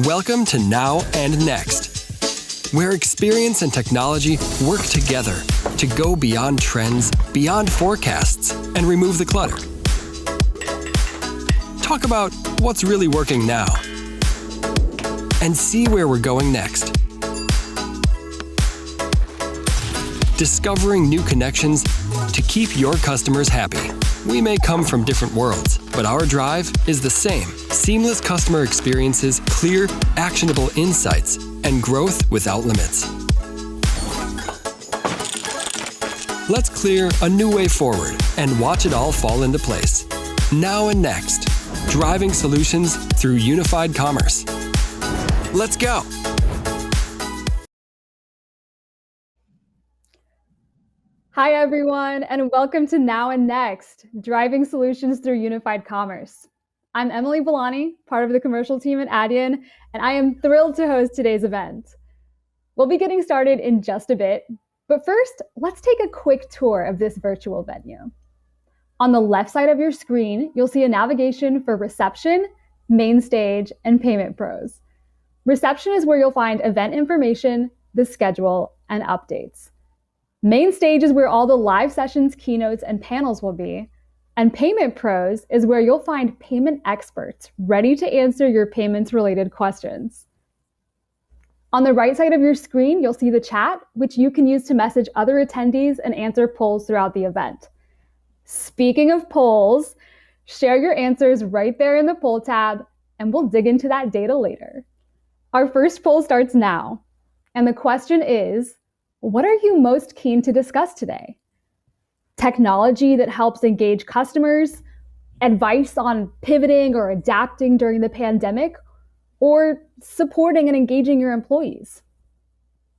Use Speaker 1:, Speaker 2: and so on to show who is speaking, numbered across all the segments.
Speaker 1: Welcome to Now and Next, where experience and technology work together to go beyond trends, beyond forecasts, and remove the clutter. Talk about what's really working now and see where we're going next. Discovering new connections to keep your customers happy. We may come from different worlds, but our drive is the same. Seamless customer experiences, clear, actionable insights, and growth without limits. Let's clear a new way forward and watch it all fall into place. Now and Next, driving solutions through unified commerce. Let's go.
Speaker 2: Hi, everyone, and welcome to Now and Next, driving solutions through unified commerce. I'm Emily Villani, part of the commercial team at Adyen, and I am thrilled to host today's event. We'll be getting started in just a bit, but first, let's take a quick tour of this virtual venue. On the left side of your screen, you'll see a navigation for reception, main stage, and payment pros. Reception is where you'll find event information, the schedule, and updates. Main stage is where all the live sessions, keynotes, and panels will be. And Payment Pros is where you'll find payment experts ready to answer your payments-related questions. On the right side of your screen, you'll see the chat, which you can use to message other attendees and answer polls throughout the event. Speaking of polls, share your answers right there in the poll tab, and we'll dig into that data later. Our first poll starts now, and the question is, what are you most keen to discuss today? Technology that helps engage customers, advice on pivoting or adapting during the pandemic, or supporting and engaging your employees?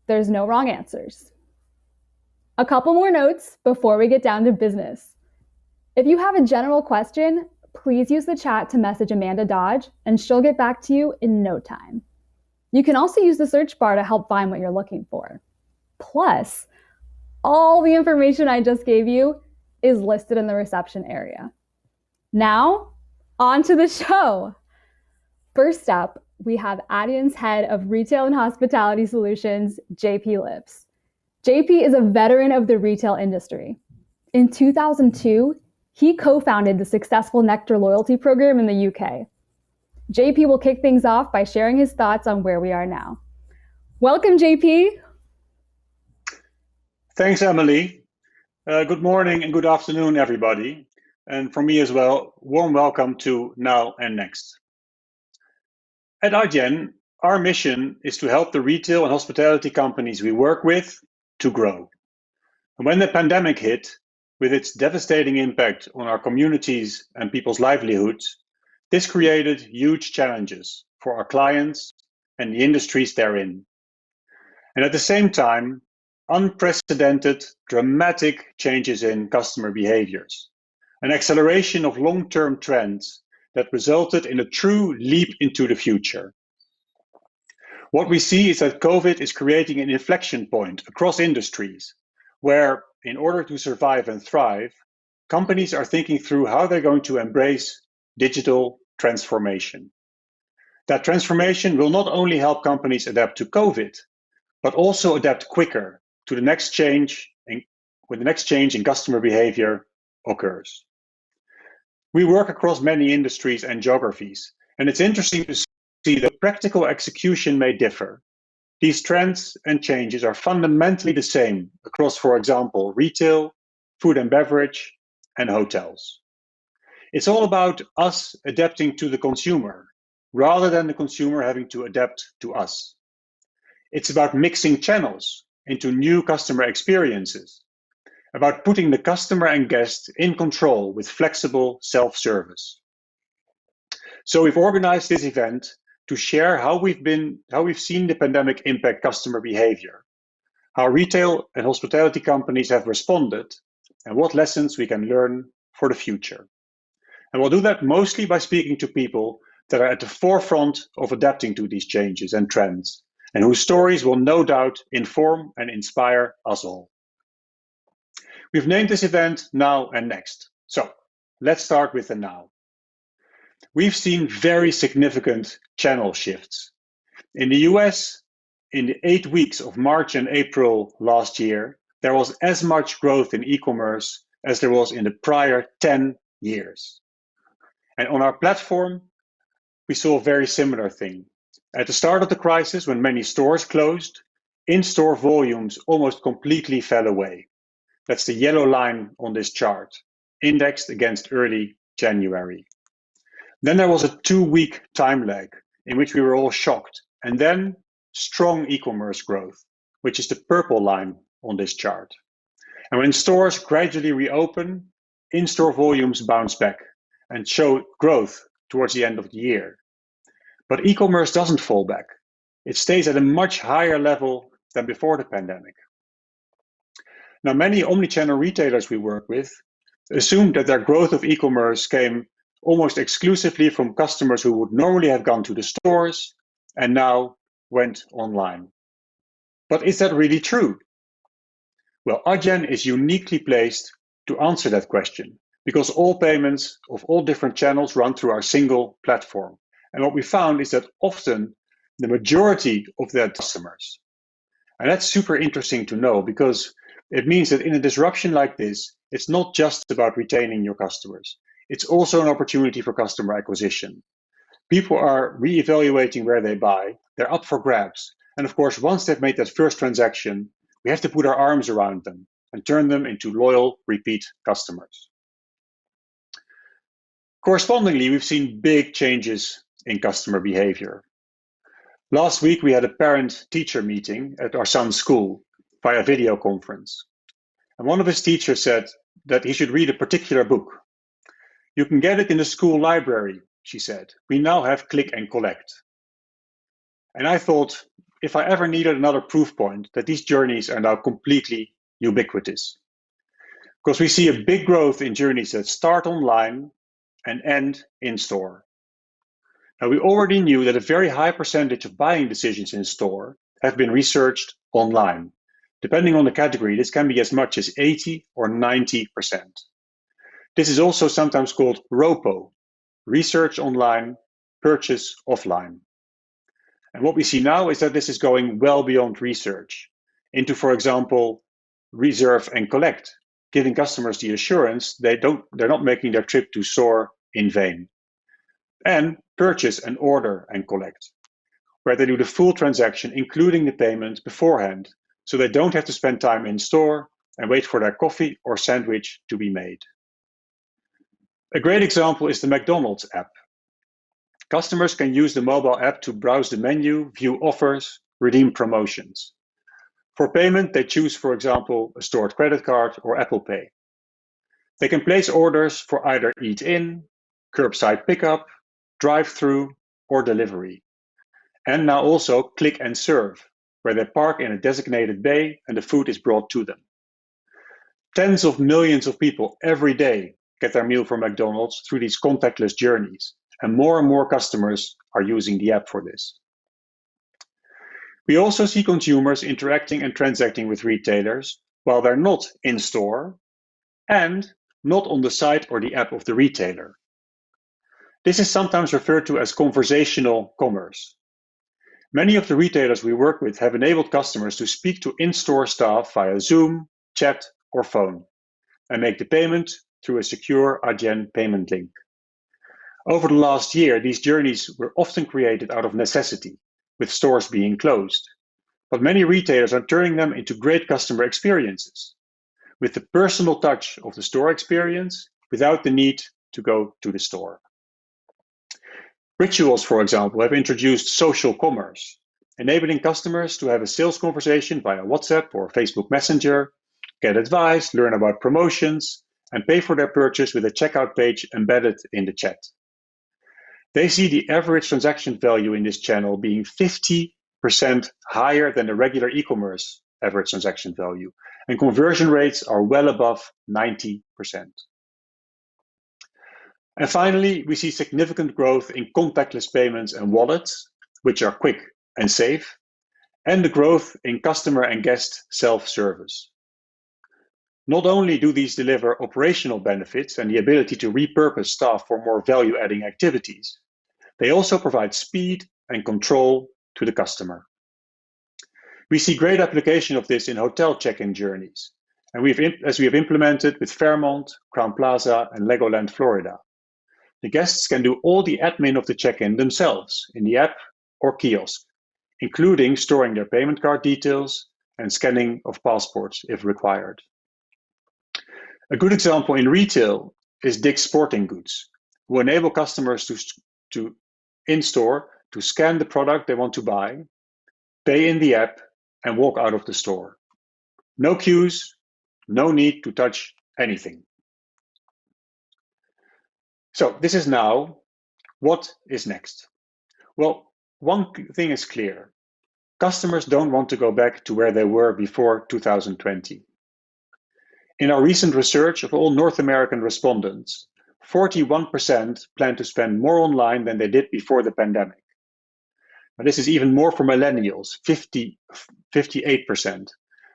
Speaker 2: There's no wrong answers. A couple more notes before we get down to business. If you have a general question, please use the chat to message Amanda Dodge, and she'll get back to you in no time. You can also use the search bar to help find what you're looking for. Plus, all the information I just gave you is listed in the reception area. Now, on to the show. First up, we have Adyen's head of retail and hospitality solutions, JP Lips. JP is a veteran of the retail industry. In 2002, he co-founded the successful Nectar loyalty program in the UK. JP will kick things off by sharing his thoughts on where we are now. Welcome, JP.
Speaker 3: Thanks, Emily. Good morning and good afternoon, everybody. And from me as well, warm welcome to Now and Next. At Adyen, our mission is to help the retail and hospitality companies we work with to grow. And when the pandemic hit, with its devastating impact on our communities and people's livelihoods, this created huge challenges for our clients and the industries they're in. And at the same time, unprecedented, dramatic changes in customer behaviors, an acceleration of long-term trends that resulted in a true leap into the future. What we see is that COVID is creating an inflection point across industries, where, in order to survive and thrive, companies are thinking through how they're going to embrace digital transformation. That transformation will not only help companies adapt to COVID, but also adapt quicker to the next change when the next change in customer behavior occurs. We work across many industries and geographies, and it's interesting to see that practical execution may differ. These trends and changes are fundamentally the same across, for example, retail, food and beverage, and hotels. It's all about us adapting to the consumer, rather than the consumer having to adapt to us. It's about mixing channels into new customer experiences, about putting the customer and guest in control with flexible self-service. So we've organized this event to share how we've seen the pandemic impact customer behavior, how retail and hospitality companies have responded, and what lessons we can learn for the future. And we'll do that mostly by speaking to people that are at the forefront of adapting to these changes and trends, and whose stories will no doubt inform and inspire us all. We've named this event Now and Next. So let's start with the now. We've seen very significant channel shifts In the US, in the 8 weeks of March and April last year, there was as much growth in e-commerce as there was in the prior 10 years. And on our platform, we saw a very similar thing. At the start of the crisis, when many stores closed, in-store volumes almost completely fell away. That's the yellow line on this chart, indexed against early January. Then there was a 2-week time lag in which we were all shocked, and then strong e-commerce growth, which is the purple line on this chart. And when stores gradually reopen, in-store volumes bounce back and show growth towards the end of the year. But e-commerce doesn't fall back. It stays at a much higher level than before the pandemic. Now, many omni-channel retailers we work with assumed that their growth of e-commerce came almost exclusively from customers who would normally have gone to the stores and now went online. But is that really true? Well, Adyen is uniquely placed to answer that question because all payments of all different channels run through our single platform. And what we found is that often the majority of that customers. And that's super interesting to know because it means that in a disruption like this, it's not just about retaining your customers. It's also an opportunity for customer acquisition. People are reevaluating where they buy. They're up for grabs. And of course, once they've made that first transaction, we have to put our arms around them and turn them into loyal, repeat customers. Correspondingly, we've seen big changes in customer behavior. Last week, we had a parent-teacher meeting at our son's school via video conference. And one of his teachers said that he should read a particular book. You can get it in the school library, she said. We now have click and collect. And I thought, if I ever needed another proof point that these journeys are now completely ubiquitous. Because we see a big growth in journeys that start online and end in store. Now, we already knew that a very high percentage of buying decisions in store have been researched online. Depending on the category, this can be as much as 80 or 90%. This is also sometimes called ROPO, research online, purchase offline. And what we see now is that this is going well beyond research into, for example, reserve and collect, giving customers the assurance they're not making their trip to store in vain. And purchase and order and collect, where they do the full transaction, including the payment beforehand, so they don't have to spend time in store and wait for their coffee or sandwich to be made. A great example is the McDonald's app. Customers can use the mobile app to browse the menu, view offers, redeem promotions. For payment, they choose, for example, a stored credit card or Apple Pay. They can place orders for either eat-in, curbside pickup, drive-through, or delivery. And now also click and serve, where they park in a designated bay and the food is brought to them. Tens of millions of people every day get their meal from McDonald's through these contactless journeys, and more customers are using the app for this. We also see consumers interacting and transacting with retailers while they're not in store and not on the site or the app of the retailer. This is sometimes referred to as conversational commerce. Many of the retailers we work with have enabled customers to speak to in-store staff via Zoom, chat, or phone, and make the payment through a secure Adyen payment link. Over the last year, these journeys were often created out of necessity, with stores being closed. But many retailers are turning them into great customer experiences, with the personal touch of the store experience without the need to go to the store. Rituals, for example, have introduced social commerce, enabling customers to have a sales conversation via WhatsApp or Facebook Messenger, get advice, learn about promotions, and pay for their purchase with a checkout page embedded in the chat. They see the average transaction value in this channel being 50% higher than the regular e-commerce average transaction value, and conversion rates are well above 90%. And finally, we see significant growth in contactless payments and wallets, which are quick and safe, and the growth in customer and guest self-service. Not only do these deliver operational benefits and the ability to repurpose staff for more value-adding activities, they also provide speed and control to the customer. We see great application of this in hotel check-in journeys, and as we have implemented with Fairmont, Crowne Plaza, and Legoland Florida. The guests can do all the admin of the check-in themselves in the app or kiosk, including storing their payment card details and scanning of passports if required. A good example in retail is Dick's Sporting Goods, who enable customers to in-store to scan the product they want to buy, pay in the app, and walk out of the store. No queues, no need to touch anything. So this is now. What is next? Well, one thing is clear. Customers don't want to go back to where they were before 2020. In our recent research of all North American respondents, 41% plan to spend more online than they did before the pandemic. Now, this is even more for millennials, 58%,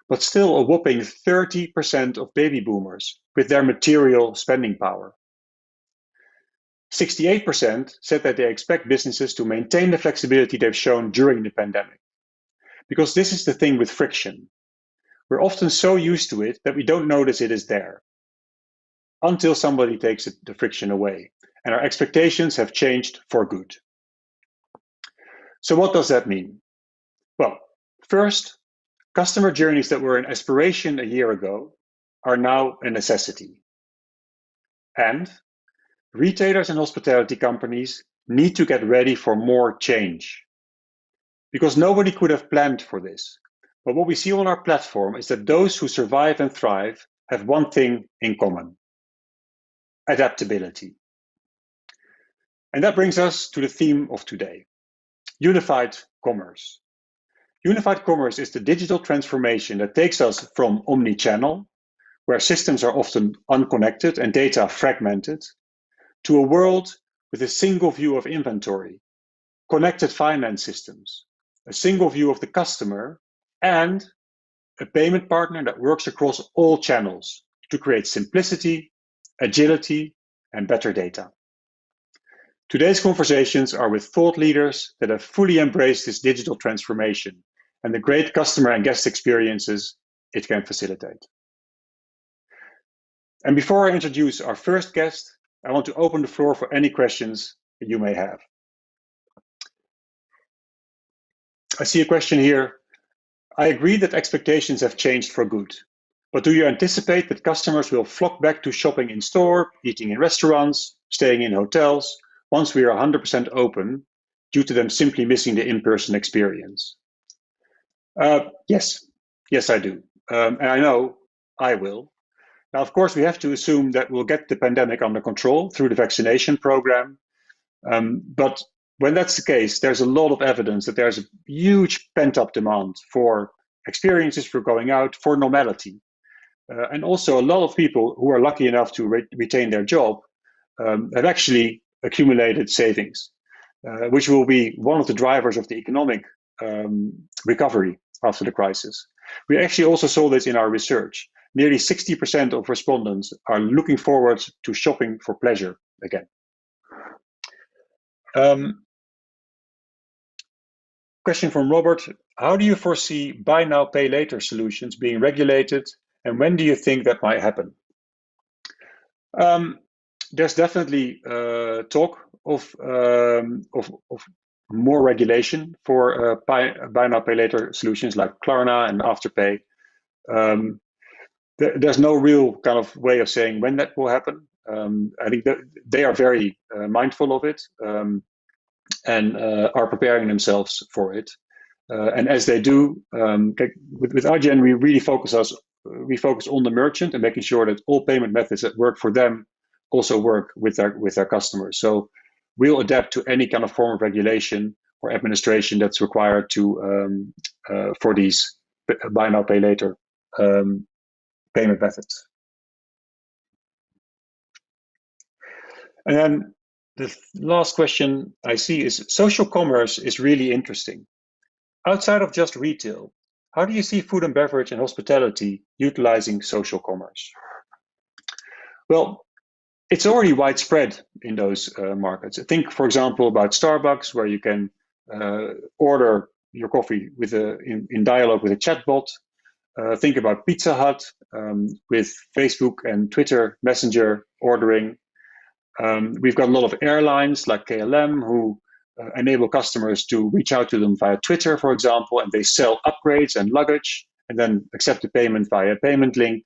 Speaker 3: but still a whopping 30% of baby boomers with their material spending power. 68% said that they expect businesses to maintain the flexibility they've shown during the pandemic. Because this is the thing with friction. We're often so used to it that we don't notice it is there until somebody takes the friction away, and our expectations have changed for good. So what does that mean? Well, first, customer journeys that were an aspiration a year ago are now a necessity. And retailers and hospitality companies need to get ready for more change. Because nobody could have planned for this. But what we see on our platform is that those who survive and thrive have one thing in common: adaptability. And that brings us to the theme of today: unified commerce. Unified commerce is the digital transformation that takes us from omni-channel, where systems are often unconnected and data fragmented, to a world with a single view of inventory, connected finance systems, a single view of the customer, and a payment partner that works across all channels to create simplicity, agility, and better data. Today's conversations are with thought leaders that have fully embraced this digital transformation and the great customer and guest experiences it can facilitate. And before I introduce our first guest, I want to open the floor for any questions that you may have. I see a question here. I agree that expectations have changed for good, but do you anticipate that customers will flock back to shopping in store, eating in restaurants, staying in hotels, once we are 100% open, due to them simply missing the in-person experience? Yes, I do. And I know I will. Now, of course, we have to assume that we'll get the pandemic under control through the vaccination program. But when that's the case, there's a lot of evidence that there's a huge pent-up demand for experiences, for going out, for normality. And also a lot of people who are lucky enough to retain their job have actually accumulated savings, which will be one of the drivers of the economic recovery after the crisis. We actually also saw this in our research. Nearly 60% of respondents are looking forward to shopping for pleasure again. Question from Robert: how do you foresee buy now, pay later solutions being regulated, and when do you think that might happen? There's definitely talk of more regulation for buy now, pay later solutions like Klarna and Afterpay. There's no real kind of way of saying when that will happen. I think that they are very mindful of it and are preparing themselves for it. And as they do, with Adyen, we really focus on the merchant and making sure that all payment methods that work for them also work with their customers. So we'll adapt to any kind of form of regulation or administration that's required to for these buy now, pay later payment methods. And then the last question I see is: social commerce is really interesting. Outside of just retail, how do you see food and beverage and hospitality utilizing social commerce? Well, it's already widespread in those markets. Think, for example, about Starbucks, where you can order your coffee with in dialogue with a chatbot. Think about Pizza Hut with Facebook and Twitter Messenger ordering. We've got a lot of airlines like KLM who enable customers to reach out to them via Twitter, for example, and they sell upgrades and luggage and then accept the payment via a payment link.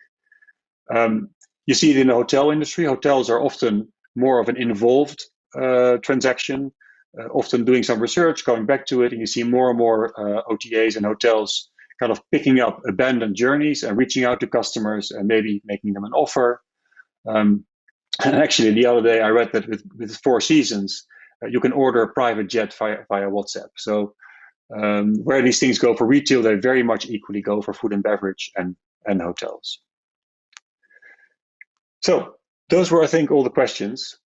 Speaker 3: You see it in the hotel industry. Hotels are often more of an involved transaction, often doing some research, going back to it, and you see more and more OTAs and hotels kind of picking up abandoned journeys and reaching out to customers and maybe making them an offer. And actually, the other day I read that with Four Seasons, you can order a private jet via WhatsApp. So where these things go for retail, they very much equally go for food and beverage and hotels. So those were, I think, all the questions.